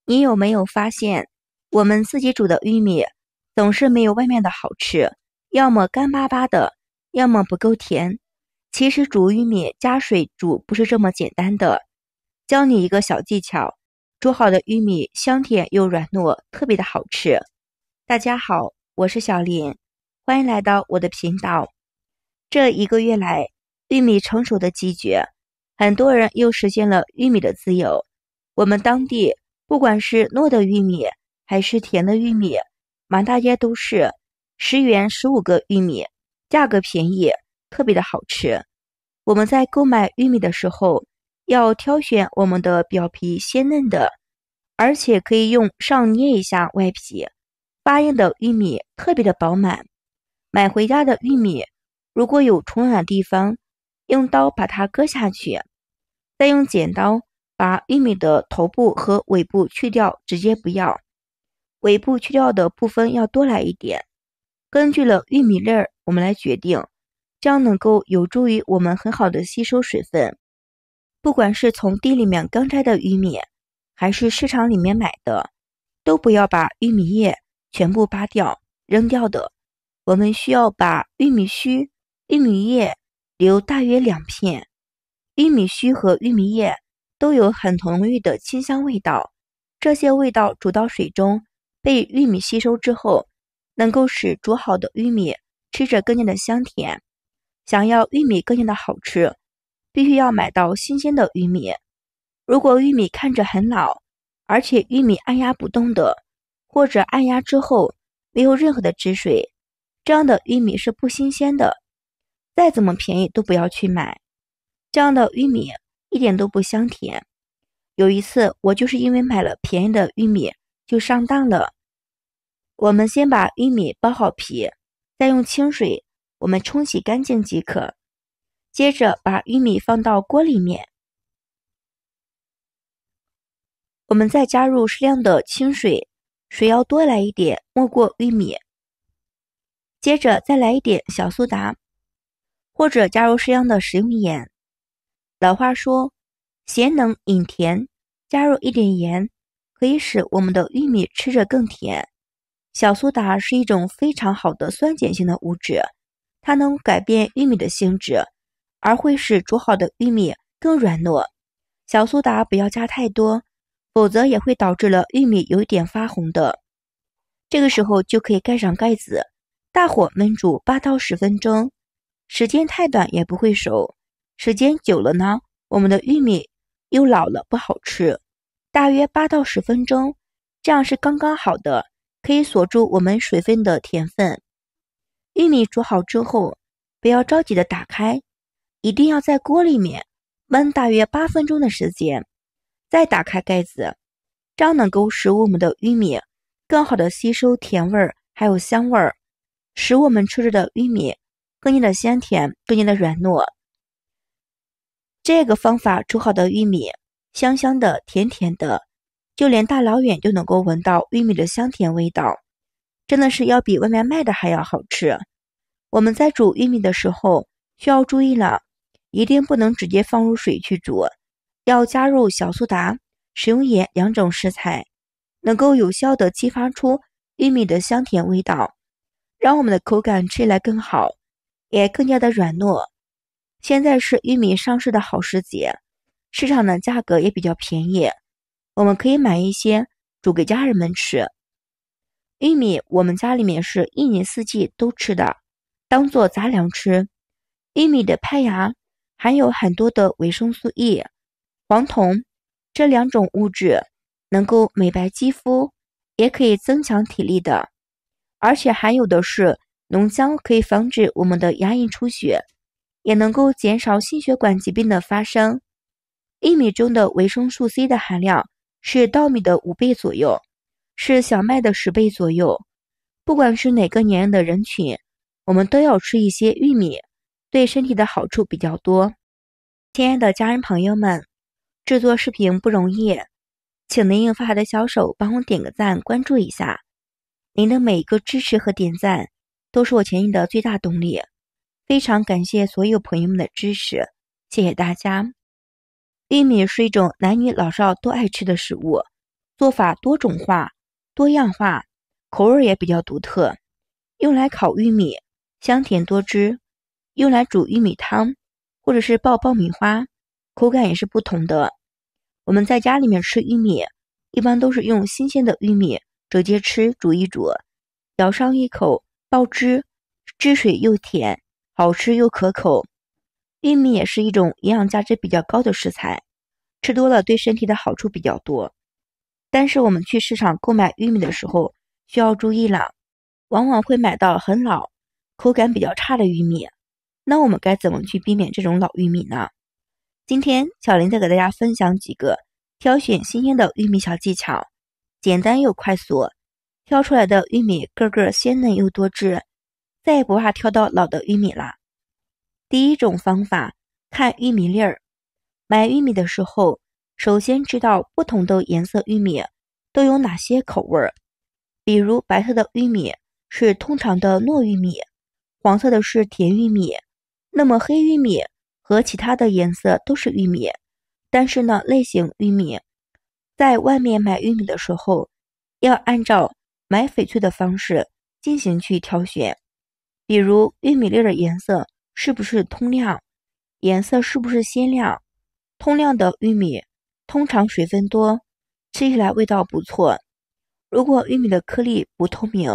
你有没有发现，我们自己煮的玉米总是没有外面的好吃，要么干巴巴的，要么不够甜。其实煮玉米加水煮不是这么简单的。教你一个小技巧，煮好的玉米香甜又软糯，特别的好吃。大家好，我是小林，欢迎来到我的频道。这一个月来，玉米成熟的季节，很多人又实现了玉米的自由。我们当地不管是糯的玉米还是甜的玉米，满大街都是10元15个玉米，价格便宜，特别的好吃。我们在购买玉米的时候，要挑选我们的表皮鲜嫩的，而且可以用上捏一下外皮，发硬的玉米特别的饱满。买回家的玉米如果有虫卵的地方，用刀把它割下去，再用剪刀把玉米的头部和尾部去掉，直接不要。尾部去掉的部分要多来一点。根据了玉米粒儿，我们来决定，这样能够有助于我们很好的吸收水分。不管是从地里面刚摘的玉米，还是市场里面买的，都不要把玉米叶全部扒掉扔掉的。我们需要把玉米须、玉米叶留大约2片。玉米须和玉米叶都有很浓郁的清香味道，这些味道煮到水中，被玉米吸收之后，能够使煮好的玉米吃着更加的香甜。想要玉米更加的好吃，必须要买到新鲜的玉米。如果玉米看着很老，而且玉米按压不动的，或者按压之后没有任何的汁水，这样的玉米是不新鲜的，再怎么便宜都不要去买。这样的玉米一点都不香甜。有一次我就是因为买了便宜的玉米就上当了。我们先把玉米剥好皮，再用清水我们冲洗干净即可。接着把玉米放到锅里面，我们再加入适量的清水，水要多来一点，没过玉米。接着再来一点小苏打，或者加入适量的食用盐。老话说，咸能引甜，加入一点盐，可以使我们的玉米吃着更甜。小苏打是一种非常好的酸碱性的物质，它能改变玉米的性质，而会使煮好的玉米更软糯。小苏打不要加太多，否则也会导致了玉米有一点发红的。这个时候就可以盖上盖子，大火焖煮8到10分钟，时间太短也不会熟，时间久了呢，我们的玉米又老了不好吃。大约8到10分钟，这样是刚刚好的，可以锁住我们水分的甜分。玉米煮好之后，不要着急的打开，一定要在锅里面焖大约8分钟的时间，再打开盖子，这样能够使我们的玉米更好的吸收甜味儿还有香味儿，使我们吃着的玉米更加的香甜，更加的软糯。这个方法煮好的玉米香香的甜甜的，就连大老远就能够闻到玉米的香甜味道，真的是要比外面卖的还要好吃。我们在煮玉米的时候需要注意了，一定不能直接放入水去煮，要加入小苏打、食用盐2种食材，能够有效的激发出玉米的香甜味道，让我们的口感吃起来更好，也更加的软糯。现在是玉米上市的好时节，市场的价格也比较便宜，我们可以买一些煮给家人们吃。玉米我们家里面是1年4季都吃的，当做杂粮吃。玉米的胚芽含有很多的维生素 E、黄酮，这2种物质能够美白肌肤，也可以增强体力的，而且含有的是浓浆，可以防止我们的牙龈出血，也能够减少心血管疾病的发生。玉米中的维生素 C 的含量是稻米的5倍左右，是小麦的10倍左右。不管是哪个年龄的人群，我们都要吃一些玉米，对身体的好处比较多。亲爱的家人朋友们，制作视频不容易，请您用发财的小手帮我点个赞，关注一下。您的每一个支持和点赞都是我前进的最大动力，非常感谢所有朋友们的支持，谢谢大家。玉米是一种男女老少都爱吃的食物，做法多种化、多样化，口味也比较独特。用来烤玉米，香甜多汁；用来煮玉米汤，或者是爆爆米花，口感也是不同的。我们在家里面吃玉米，一般都是用新鲜的玉米直接吃，煮一煮，咬上一口爆汁，汁水又甜，好吃又可口。玉米也是一种营养价值比较高的食材，吃多了对身体的好处比较多。但是我们去市场购买玉米的时候需要注意了，往往会买到很老、口感比较差的玉米。那我们该怎么去避免这种老玉米呢？今天小林再给大家分享几个挑选新鲜的玉米小技巧，简单又快速，挑出来的玉米个个鲜嫩又多汁，再也不怕挑到老的玉米啦。第一种方法，看玉米粒儿。买玉米的时候，首先知道不同的颜色玉米都有哪些口味儿。比如白色的玉米是通常的糯玉米，黄色的是甜玉米。那么黑玉米和其他的颜色都是玉米，但是呢，类型玉米在外面买玉米的时候，要按照买翡翠的方式进行去挑选。比如玉米粒的颜色是不是通亮，颜色是不是鲜亮。通亮的玉米通常水分多，吃起来味道不错。如果玉米的颗粒不透明，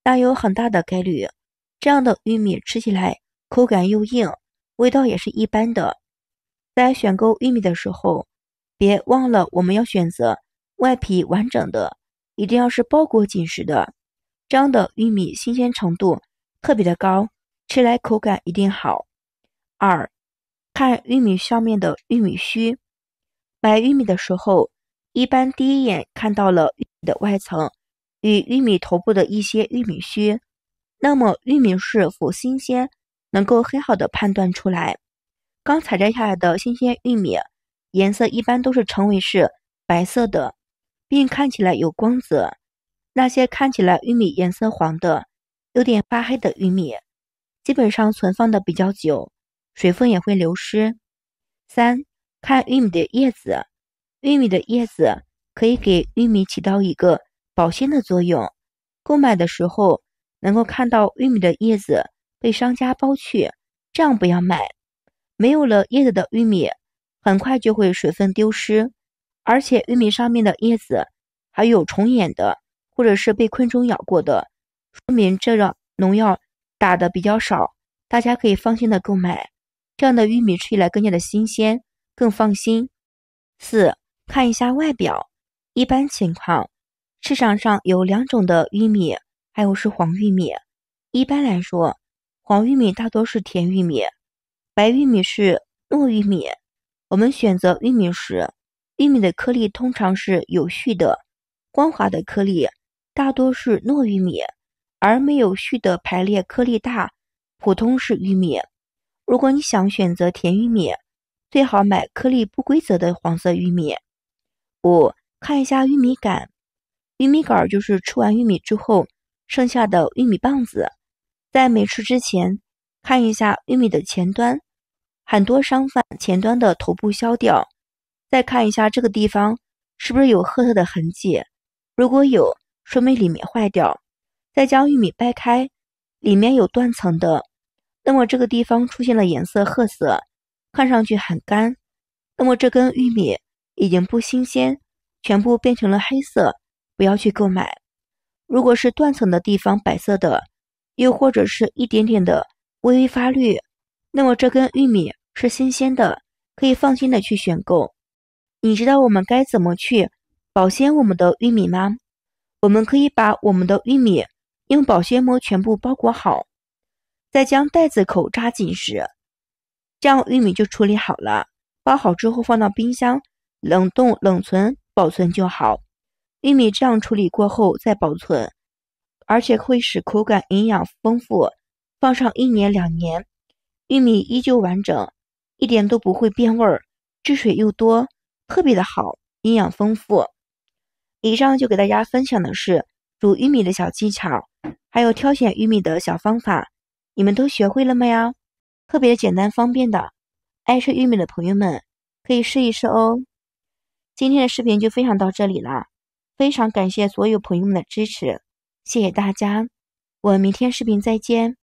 那有很大的概率这样的玉米吃起来口感又硬，味道也是一般的。在选购玉米的时候，别忘了我们要选择外皮完整的，一定要是包裹紧实的，这样的玉米新鲜程度特别的高，吃来口感一定好。2. 看玉米上面的玉米须。买玉米的时候，一般第一眼看到了玉米的外层与玉米头部的一些玉米须，那么玉米是否新鲜能够很好的判断出来。刚采摘下来的新鲜玉米颜色一般都是呈为是白色的，并看起来有光泽。那些看起来玉米颜色黄的有点发黑的玉米，基本上存放的比较久，水分也会流失。3. 看玉米的叶子。玉米的叶子可以给玉米起到一个保鲜的作用。购买的时候能够看到玉米的叶子被商家剥去，这样不要买。没有了叶子的玉米很快就会水分丢失，而且玉米上面的叶子还有虫眼的，或者是被昆虫咬过的，说明这种农药打的比较少，大家可以放心的购买。这样的玉米吃起来更加的新鲜，更放心。4. 看一下外表。一般情况，市场上有2种的玉米，还有是黄玉米。一般来说，黄玉米大多是甜玉米，白玉米是糯玉米。我们选择玉米时，玉米的颗粒通常是有序的，光滑的颗粒大多是糯玉米，而没有序的排列颗粒大，普通是玉米。如果你想选择甜玉米，最好买颗粒不规则的黄色玉米。5. 看一下玉米杆。玉米杆就是吃完玉米之后剩下的玉米棒子。在没吃之前，看一下玉米的前端，很多商贩前端的头部削掉，再看一下这个地方是不是有褐色的痕迹，如果有，说明里面坏掉。再将玉米掰开，里面有断层的，那么这个地方出现了颜色褐色，看上去很干，那么这根玉米已经不新鲜，全部变成了黑色，不要去购买。如果是断层的地方白色的，又或者是一点点的微微发绿，那么这根玉米是新鲜的，可以放心的去选购。你知道我们该怎么去保鲜我们的玉米吗？我们可以把我们的玉米用保鲜膜全部包裹好，再将袋子口扎紧实，这样玉米就处理好了。包好之后放到冰箱冷冻冷存保存就好。玉米这样处理过后再保存，而且会使口感营养丰富，放上1年2年，玉米依旧完整，一点都不会变味儿，汁水又多，特别的好，营养丰富。以上就给大家分享的是煮玉米的小技巧，还有挑选玉米的小方法，你们都学会了吗呀？特别简单方便的，爱吃玉米的朋友们可以试一试哦。今天的视频就分享到这里啦，非常感谢所有朋友们的支持，谢谢大家，我们明天视频再见。